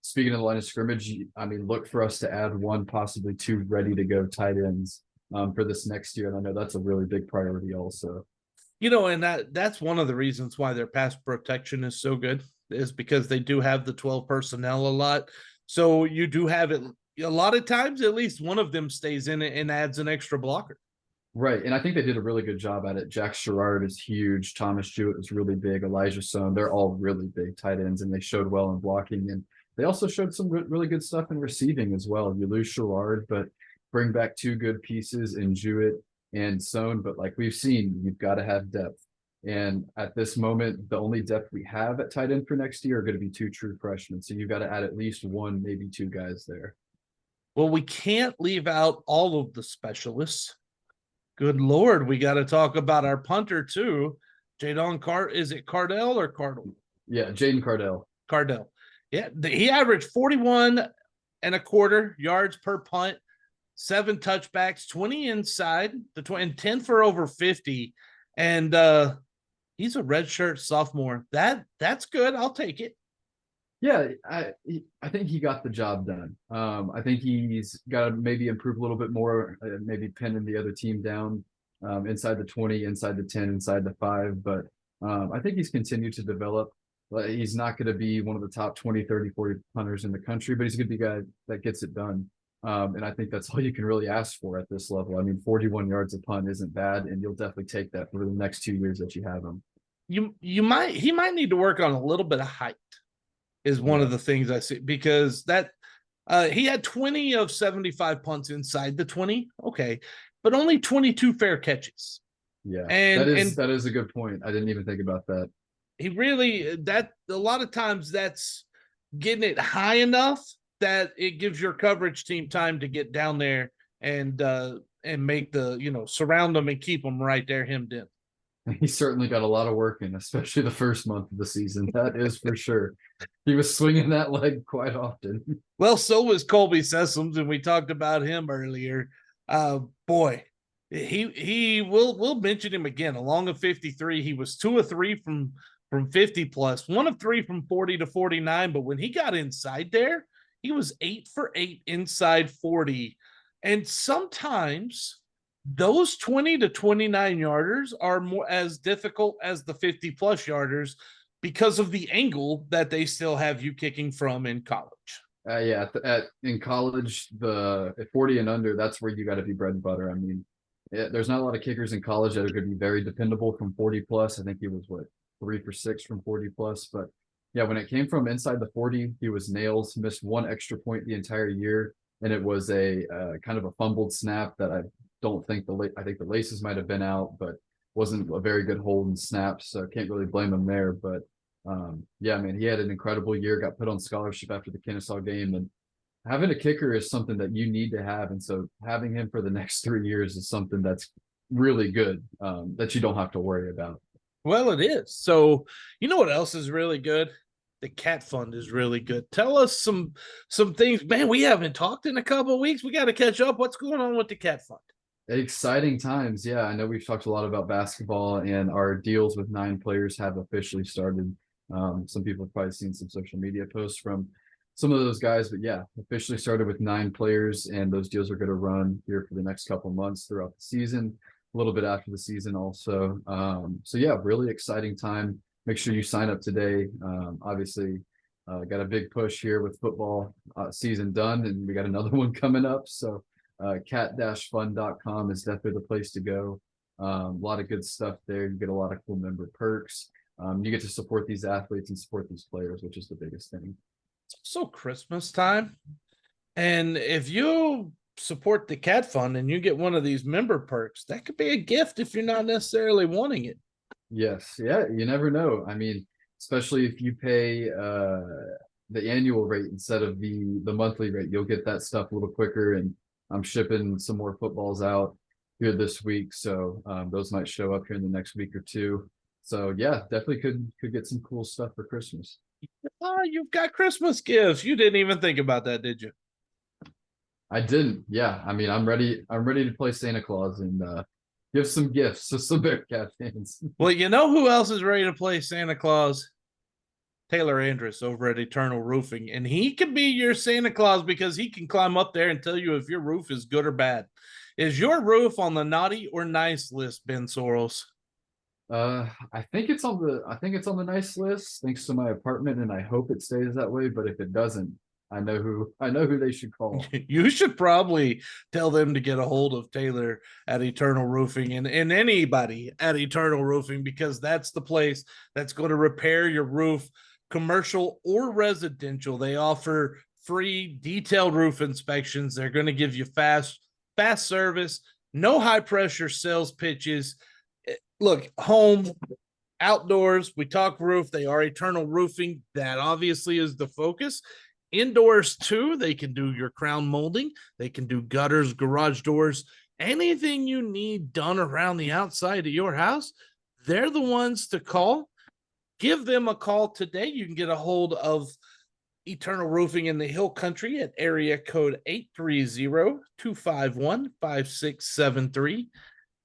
speaking of the line of scrimmage, I mean, look for us to add 1, possibly 2 ready to go tight ends for this next year. And I know that's a really big priority also. And that's one of the reasons why their pass protection is so good, is because they do have the 12 personnel a lot. So you do have it a lot of times, at least one of them stays in it and adds an extra blocker. Right. And I think they did a really good job at it. Jack Sherrard is huge. Thomas Jewett is really big. Elijah Sohn, they're all really big tight ends, and they showed well in blocking. And they also showed some really good stuff in receiving as well. You lose Sherrard, but bring back 2 good pieces in Jewett and Sohn. But like we've seen, you've got to have depth. And at this moment, the only depth we have at tight end for next year are going to be 2 true freshmen. So you've got to add at least 1, maybe 2 guys there. Well, we can't leave out all of the specialists. Good Lord, we got to talk about our punter too. Is it Cardell or Cardell? Yeah, Jaden Cardell. Cardell. Yeah, he averaged 41 and a quarter yards per punt, 7 touchbacks, 20 inside the 20, and 10 for over 50. And he's a redshirt sophomore. That's good. I'll take it. Yeah, I think he got the job done. I think he's got to maybe improve a little bit more, maybe pinning the other team down inside the 20, inside the 10, inside the 5. But I think he's continued to develop. He's not going to be one of the top 20, 30, 40 punters in the country, but he's going to be a guy that gets it done. And I think that's all you can really ask for at this level. I mean, 41 yards a punt isn't bad, and you'll definitely take that for the next 2 years that you have him. He might need to work on a little bit of height is one of the things I see, because that he had 20 of 75 punts inside the 20. Okay. But only 22 fair catches. Yeah. And that is a good point. I didn't even think about that. He really, that a lot of times that's getting it high enough that it gives your coverage team time to get down there and make the, surround them and keep them right there hemmed in. He certainly got a lot of work in, especially the first month of the season. That is for sure. He was swinging that leg quite often. Well, so was Colby Sessoms, and we talked about him earlier. Boy, we'll mention him again. Along of 53, he was 2 of 3 from 50 plus, 1 of 3 from 40 to 49. But when he got inside there, he was 8 for 8 inside 40. And sometimes those 20 to 29 yarders are more as difficult as the 50 plus yarders because of the angle that they still have you kicking from in college. In college, at 40 and under, that's where you got to be bread and butter. I mean, there's not a lot of kickers in college that are going to be very dependable from 40 plus. I think he was 3 for 6 from 40 plus. But yeah, when it came from inside the 40, he was nails. Missed 1 extra point the entire year, and it was a kind of a fumbled snap that I think the laces might have been out, but wasn't a very good hold and snap, so can't really blame him there. But he had an incredible year, got put on scholarship after the Kennesaw game, and having a kicker is something that you need to have. And so having him for the next 3 years is something that's really good, that you don't have to worry about. Well, it is. So you know what else is really good? The Cat Fund is really good. Tell us some things. Man, we haven't talked in a couple of weeks. We got to catch up. What's going on with the Cat Fund? Exciting times. Yeah, I know we've talked a lot about basketball, and our deals with 9 players have officially started. Some people have probably seen some social media posts from some of those guys, but yeah, officially started with 9 players, and those deals are going to run here for the next couple months throughout the season, a little bit after the season also. So yeah, really exciting time. Make sure you sign up today. Obviously, got a big push here with football season done, and we got another one coming up. So cat-fund.com is definitely the place to go. A lot of good stuff there. You get a lot of cool member perks. You get to support these athletes and support these players, which is the biggest thing. It's also Christmas time. And if you support the Cat Fund and you get one of these member perks, that could be a gift if you're not necessarily wanting it. Yes. Yeah. You never know. I mean, especially if you pay the annual rate instead of the monthly rate, you'll get that stuff a little quicker. And I'm shipping some more footballs out here this week, so those might show up here in the next week or two. So yeah, definitely could get some cool stuff for Christmas. Oh, you've got Christmas gifts. You didn't even think about that, did you? I didn't. Yeah, I mean, I'm ready to play Santa Claus and give some gifts to some Bearcat fans. Well, you know who else is ready to play Santa Claus? Taylor Andrus over at Eternal Roofing, and he can be your Santa Claus because he can climb up there and tell you if your roof is good or bad. Is your roof on the naughty or nice list, Ben Soros? I think it's on the nice list thanks to my apartment, and I hope it stays that way. But if it doesn't, I know who they should call. You should probably tell them to get a hold of Taylor at Eternal Roofing and anybody at Eternal Roofing, because that's the place that's going to repair your roof, commercial or residential. They offer free detailed roof inspections. They're going to give you fast service, no high pressure sales pitches. Look, home, outdoors, we talk roof. They are Eternal Roofing. That obviously is the focus. Indoors too, they can do your crown molding. They can do gutters, garage doors, anything you need done around the outside of your house. They're the ones to call. Give them a call today. You can get a hold of Eternal Roofing in the Hill Country at area code 830-251-5673.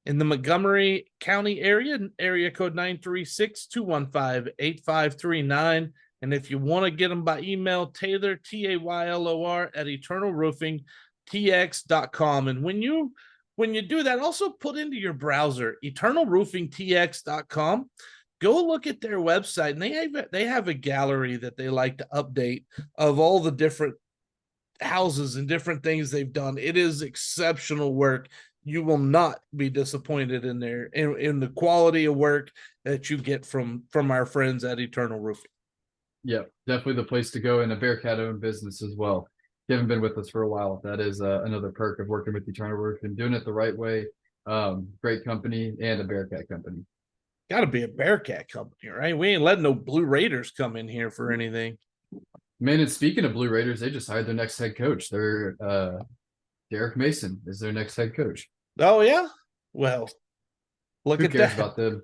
In the Montgomery County area code 936-215-8539. And if you want to get them by email, Taylor, Taylor, at eternalroofingtx.com. And when you do that, also put into your browser, eternalroofingtx.com. Go look at their website, and they have a gallery that they like to update of all the different houses and different things they've done. It is exceptional work. You will not be disappointed in the quality of work that you get from our friends at Eternal Roofing. Yeah, definitely the place to go, in a Bearcat owned business as well. If you haven't been with us for a while, that is another perk of working with Eternal Roofing, doing it the right way. Great company and a Bearcat company. Got to be a Bearcat company, right? We ain't letting no Blue Raiders come in here for anything. Man, and speaking of Blue Raiders, they just hired their next head coach. They're Derek Mason is their next head coach. Oh yeah, well, look Who at cares that. about them?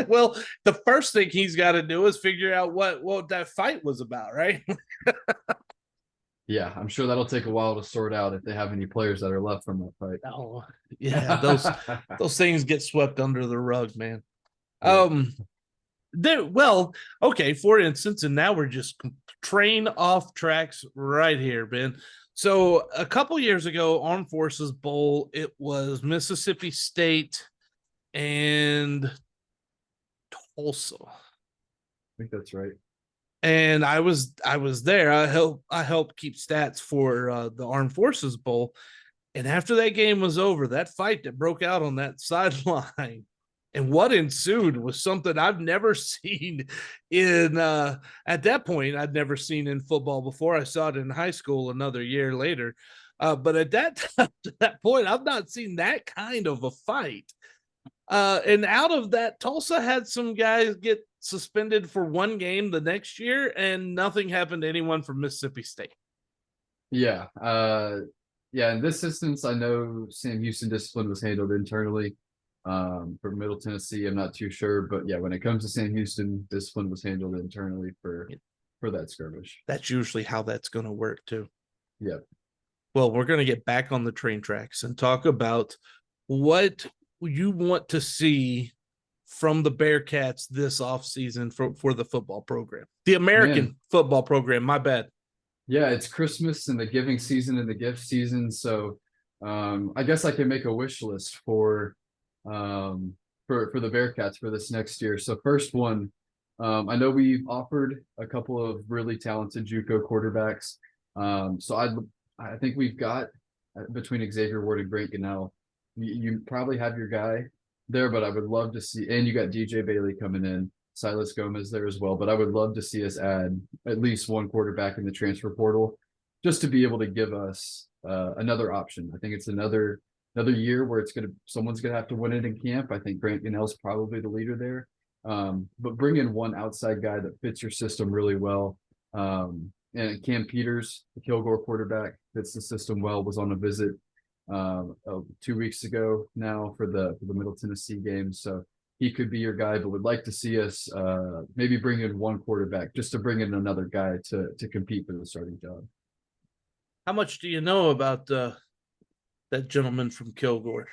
Well, the first thing he's got to do is figure out what that fight was about, right? Yeah, I'm sure that'll take a while to sort out if they have any players that are left from that fight. Oh, yeah, those things get swept under the rug, man. Yeah. Okay, for instance, and now we're just train off tracks right here, Ben. So a couple years ago, Armed Forces Bowl, it was Mississippi State and Tulsa. I think that's right. And I was there. I helped keep stats for the Armed Forces Bowl. And after that game was over, that fight that broke out on that sideline and what ensued was something I've never seen in at that point, I'd never seen in football before. I saw it in high school another year later. But at that point, I've not seen that kind of a fight. And out of that, Tulsa had some guys get suspended for one game the next year, and nothing happened to anyone from Mississippi State. Yeah. In this instance, I know Sam Houston discipline was handled internally. For Middle Tennessee, I'm not too sure, but yeah, when it comes to Sam Houston, discipline was handled internally for that skirmish. That's usually how that's going to work too. Yeah. Well, we're going to get back on the train tracks and talk about what you want to see from the Bearcats this offseason for the football program, the American football program. My bad. Yeah, it's Christmas and the giving season and the gift season. So I guess I can make a wish list for the Bearcats for this next year. So first one, I know we've offered a couple of really talented JUCO quarterbacks. So I think we've got between Xavier Ward and Grant Gunnell, you probably have your guy there, but I would love to see, and you got DJ Bailey coming in, Silas Gomez there as well, but I would love to see us add at least one quarterback in the transfer portal just to be able to give us another option. I think it's another year where someone's gonna have to win it in camp. I think Grant Gunnell's probably the leader there, but bring in one outside guy that fits your system really well. And Cam Peters, the Kilgore quarterback, fits the system well, was on a visit 2 weeks ago now for the Middle Tennessee game. So he could be your guy, but would like to see us maybe bring in one quarterback just to bring in another guy to compete for the starting job. How much do you know about that gentleman from Kilgore?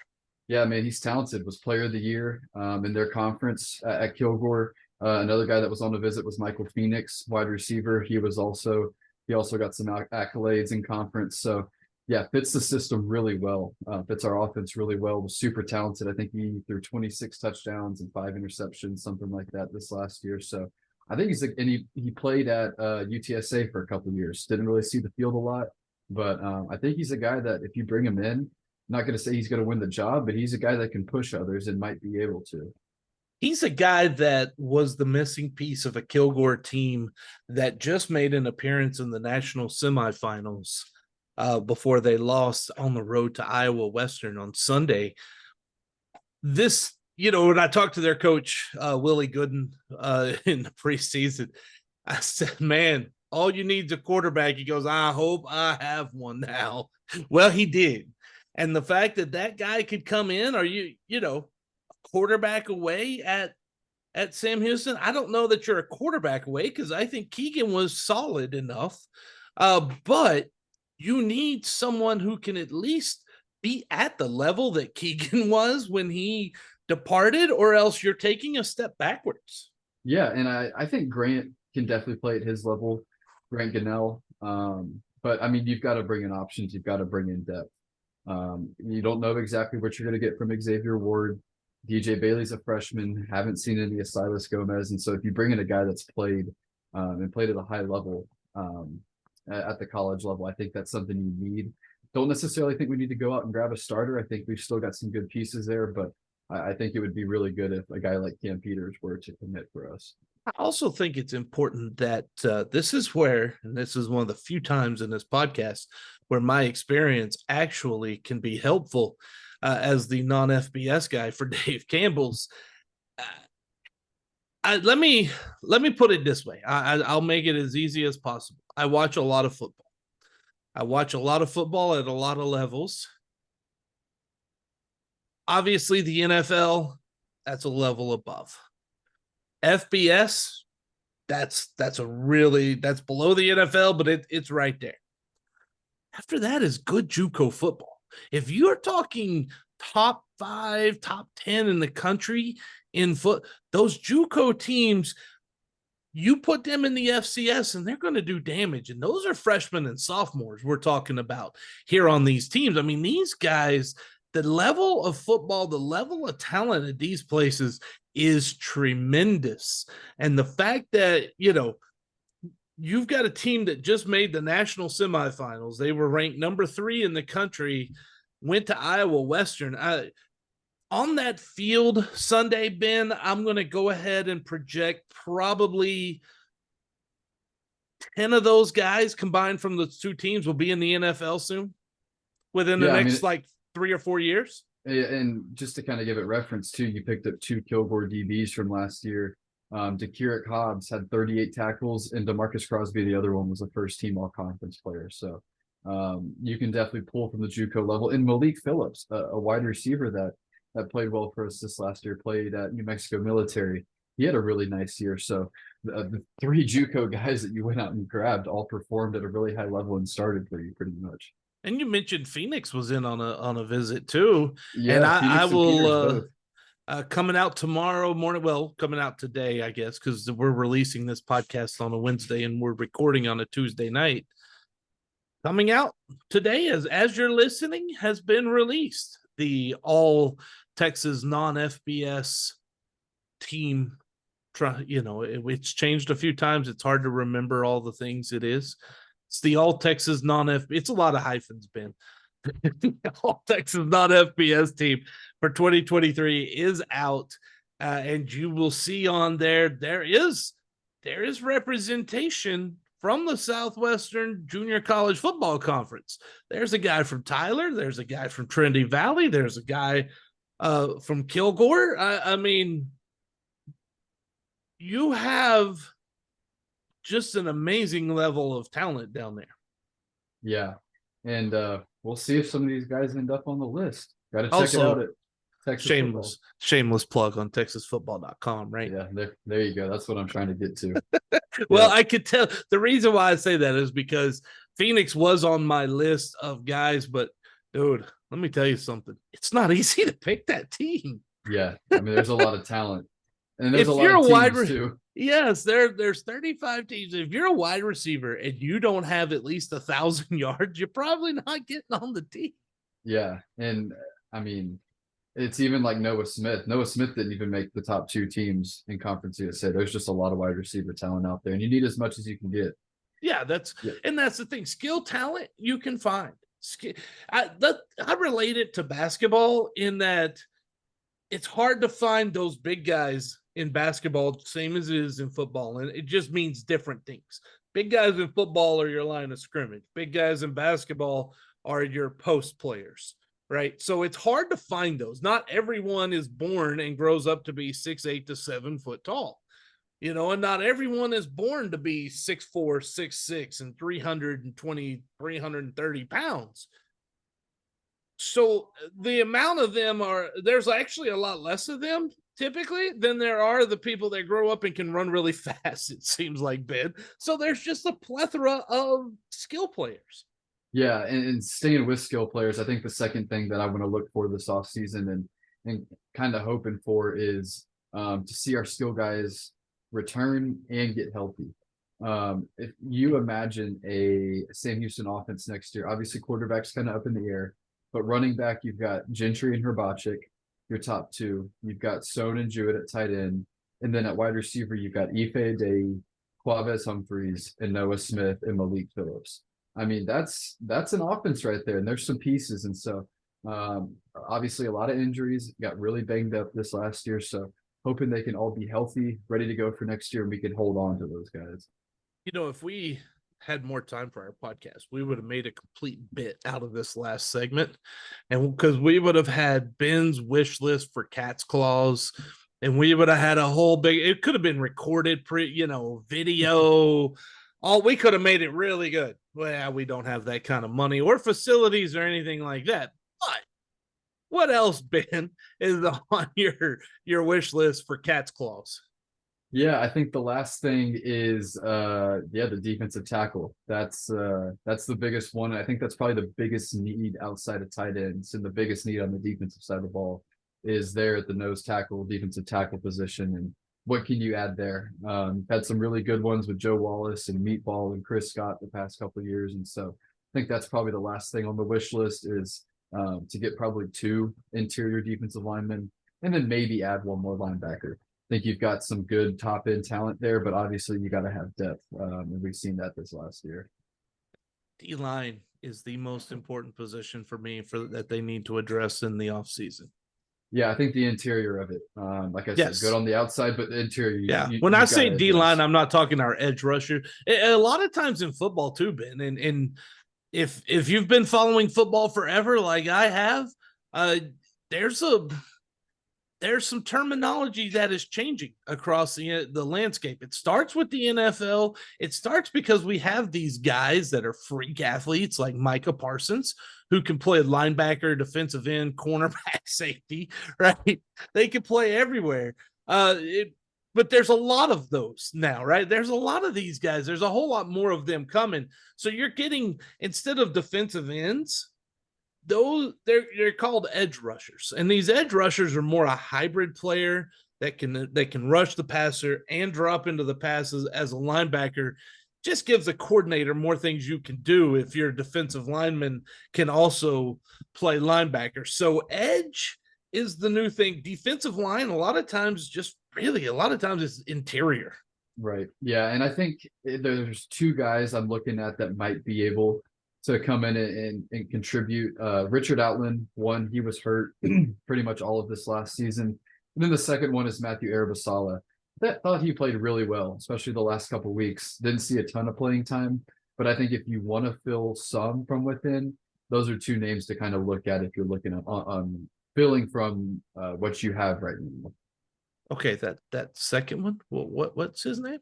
Yeah, man, he's talented. Was player of the year in their conference at Kilgore. Another guy that was on the visit was Michael Phoenix, wide receiver. He also got some accolades in conference. So yeah, fits the system really well. Fits our offense really well. Was super talented. I think he threw 26 touchdowns and 5 interceptions, something like that this last year. So I think he played at UTSA for a couple of years. Didn't really see the field a lot, but I think he's a guy that if you bring him in, I'm not going to say he's going to win the job, but he's a guy that can push others and might be able to. He's a guy that was the missing piece of a Kilgore team that just made an appearance in the national semifinals before they lost on the road to Iowa Western on Sunday. This, when I talked to their coach, Willie Gooden, in the preseason, I said, man, all you need is a quarterback. He goes, I hope I have one now. Well, he did. And the fact that guy could come in, are you quarterback away at at Sam Houston. I don't know that you're a quarterback away because I think Keegan was solid enough. But you need someone who can at least be at the level that Keegan was when he departed, or else you're taking a step backwards. Yeah, and I think Grant can definitely play at his level, Grant Gunnell. But I mean, you've got to bring in options, you've got to bring in depth. You don't know exactly what you're going to get from Xavier Ward. DJ Bailey's a freshman, haven't seen any of Silas Gomez. And so if you bring in a guy that's played and played at a high level at the college level, I think that's something you need. Don't necessarily think we need to go out and grab a starter. I think we've still got some good pieces there, but I think it would be really good if a guy like Cam Peters were to commit for us. I also think it's important that this is where, and this is one of the few times in this podcast where my experience actually can be helpful as the non-FBS guy for Dave Campbell's. Let me put it this way. I'll make it as easy as possible. I watch a lot of football. I watch a lot of football at a lot of levels. Obviously, the NFL, that's a level above. FBS, that's below the NFL, but it's right there. After that is good JUCO football. If you're talking top 5, top 10 in the country in foot, those JUCO teams, you put them in the FCS and they're going to do damage. And those are freshmen and sophomores we're talking about here on these teams. I mean, these guys, the level of football, the level of talent at these places is tremendous. And the fact that, you've got a team that just made the national semifinals. They were ranked number 3 in the country, went to Iowa Western. On that field Sunday, Ben, I'm going to go ahead and project probably 10 of those guys combined from the two teams will be in the NFL soon within the next 3 or 4 years. And just to kind of give it reference too, you picked up 2 Kilgore DBs from last year. DeKeurik Hobbs had 38 tackles, and DeMarcus Crosby, the other one, was a first-team all-conference player. So you can definitely pull from the JUCO level. And Malik Phillips, a wide receiver that played well for us this last year, played at New Mexico Military. He had a really nice year. So the 3 JUCO guys that you went out and grabbed all performed at a really high level and started for you pretty much. And you mentioned Phoenix was in on a visit too. Yeah, and I will coming out tomorrow morning. Well, coming out today, I guess, because we're releasing this podcast on a Wednesday and we're recording on a Tuesday night. Coming out today, as you're listening, has been released. The all Texas non-FBS team. It's changed a few times. It's hard to remember all the things it is. It's the all Texas non-FBS. It's a lot of hyphens, Ben. All Texas non-FBS team for 2023 is out, and you will see on there is representation from the Southwestern Junior College Football Conference. There's a guy from Tyler. There's a guy from Trinity Valley. There's a guy from Kilgore. I mean, you have just an amazing level of talent down there. Yeah, and we'll see if some of these guys end up on the list. Got to check it out at Texas shameless plug on texasfootball.com, right? Yeah, there you go. That's what I'm trying to get to. Well, yeah. I could tell the reason why I say that is because Phoenix was on my list of guys, but dude, let me tell you something. It's not easy to pick that team. Yeah, I mean, there's a lot of talent, and there's if a lot of teams too. Yes, there's 35 teams. If you're a wide receiver and you don't have at least 1,000 yards, you're probably not getting on the team. Yeah, and I mean, it's even like Noah Smith. Noah Smith didn't even make the top 2 teams in Conference USA. There's just a lot of wide receiver talent out there, and you need as much as you can get. Yeah, and that's the thing. Skill talent you can find. I relate it to basketball in that it's hard to find those big guys in basketball, same as it is in football, and it just means different things. Big guys in football are your line of scrimmage. Big guys in basketball are your post players, right? So it's hard to find those. Not everyone is born and grows up to be 6'8" to 7 foot tall, and not everyone is born to be 6'4", 6'6", and 320, 330 pounds. So the amount of them there's actually a lot less of them typically than there are the people that grow up and can run really fast, it seems like, Ben. So there's just a plethora of skill players. Yeah, and staying with skill players, I think the second thing that I want to look for this offseason and kind of hoping for is to see our skill guys return and get healthy. If you imagine a Sam Houston offense next year, obviously quarterback's kind of up in the air, but running back, you've got Gentry and Hrbacek, your top two. You've got Stone and Jewett at tight end. And then at wide receiver, you've got Ife Day, Quavez Humphreys, and Noah Smith and Malik Phillips. I mean, that's an offense right there, and there's some pieces. And so obviously a lot of injuries, got really banged up this last year. So hoping they can all be healthy, ready to go for next year, and we can hold on to those guys. You know, if we had more time for our podcast, we would have made a complete bit out of this last segment. And because we would have had Ben's wish list for cat's claws, and we would have had a whole big, it could have been recorded, video. All we could have made it really good. Well, we don't have that kind of money or facilities or anything like that. But what else, Ben, is on your wish list for cat's claws? Yeah, I think the last thing is the defensive tackle. That's the biggest one. I think that's probably the biggest need outside of tight ends, and the biggest need on the defensive side of the ball is there at the nose tackle, defensive tackle position. And what can you add there? Had some really good ones with Joe Wallace and Meatball and Chris Scott the past couple of years. And so I think that's probably the last thing on the wish list is to get probably 2 interior defensive linemen and then maybe add 1 more linebacker. I think you've got some good top end talent there, but obviously you got to have depth. And we've seen that this last year. D-line is the most important position for me that they need to address in the offseason. Yeah, I think the interior of it, like I said, good on the outside, but the interior. When I say D-line, I'm not talking our edge rusher. A lot of times in football too, Ben, and if you've been following football forever, like I have, there's some terminology that is changing across the landscape. It starts with the NFL. It starts because we have these guys that are freak athletes like Micah Parsons, who can play linebacker, defensive end, cornerback, safety, right? They can play everywhere. But there's a lot of those now, right? There's a lot of these guys. There's a whole lot more of them coming. So you're getting, instead of defensive ends, they're called edge rushers, and these edge rushers are more a hybrid player that can rush the passer and drop into the passes as a linebacker. Just gives a coordinator more things you can do if your defensive lineman can also play linebacker. So edge is the new thing. Defensive line a lot of times is interior. Right. Yeah, and I think there's 2 guys I'm looking at that might be able to come in and contribute. Richard Outland, one, he was hurt pretty much all of this last season. And then the second one is Matthew Arabasala. Thought he played really well, especially the last couple of weeks. Didn't see a ton of playing time, but I think if you want to fill some from within, those are 2 names to kind of look at if you're looking at filling from what you have right now. Okay, that second one, what's his name?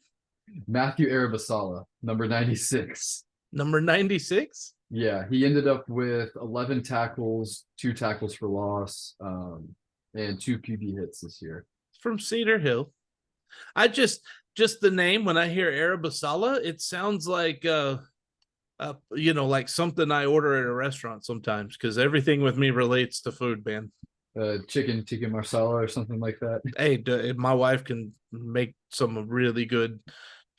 Matthew Arabasala, number 96. Number 96? Yeah, he ended up with 11 tackles, 2 tackles for loss, and 2 QB hits this year. From Cedar Hill. I just the name, when I hear Arabasala, it sounds like like something I order at a restaurant sometimes, because everything with me relates to food, man. Chicken tikka marsala or something like that. Hey, my wife can make some really good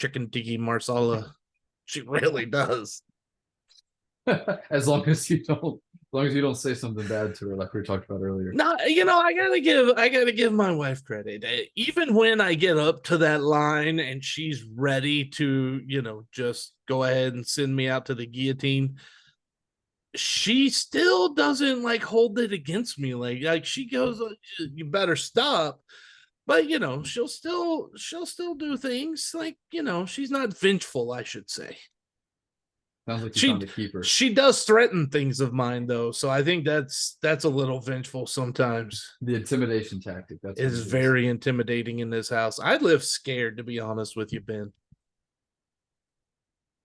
chicken tikka marsala. She really does. As long as you don't say something bad to her, like we talked about earlier. No, I gotta give my wife credit. Even when I get up to that line and she's ready to, just go ahead and send me out to the guillotine, she still doesn't hold it against me. Like she goes, "You better stop." But she'll still do things she's not vengeful, I should say. Sounds like you found a keeper. She does threaten things of mine though, so I think that's a little vengeful sometimes. The intimidation tactic is very intimidating in this house. I live scared, to be honest with you, Ben.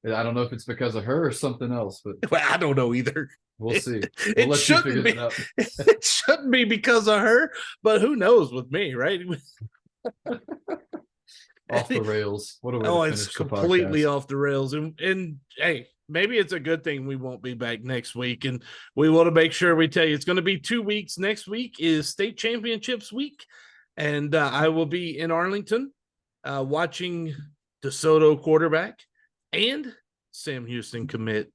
I don't know if it's because of her or something else, but well, I don't know either. We'll see. We'll It let you figure shouldn't be. that out. It shouldn't be because of her, but who knows with me, right? Off the rails. What a way to Oh, it's finish the completely podcast. off the rails. And hey, maybe it's a good thing we won't be back next week. And we want to make sure we tell you it's going to be 2 weeks. Next week is state championships week. And I will be in Arlington watching DeSoto quarterback and Sam Houston commit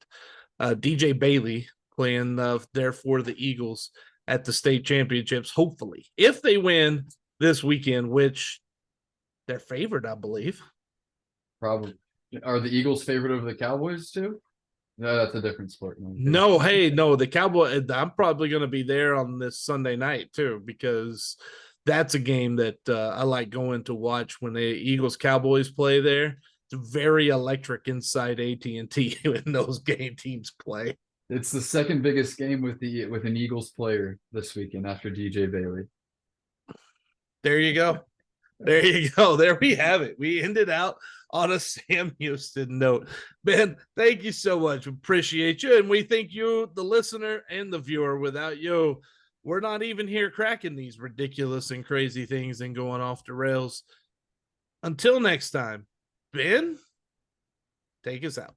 DJ Bailey playing there for the Eagles at the state championships. Hopefully, if they win this weekend, which they're favored, I believe. Probably. Are the Eagles favored over the Cowboys too? No, that's a different sport. No, hey, no, the Cowboy. I'm probably going to be there on this Sunday night too because that's a game that I like going to watch when the Eagles Cowboys play there. It's very electric inside AT&T when those game teams play. It's the second biggest game with an Eagles player this weekend after DJ Bailey. There you go. There you go. There we have it. We ended out on a Sam Houston note. Ben, thank you so much. Appreciate you. And we thank you, the listener and the viewer. Without you, we're not even here cracking these ridiculous and crazy things and going off the rails. Until next time, Ben, take us out.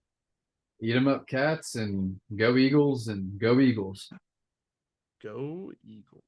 Eat 'em up, Cats, and go Eagles and go Eagles. Go Eagles.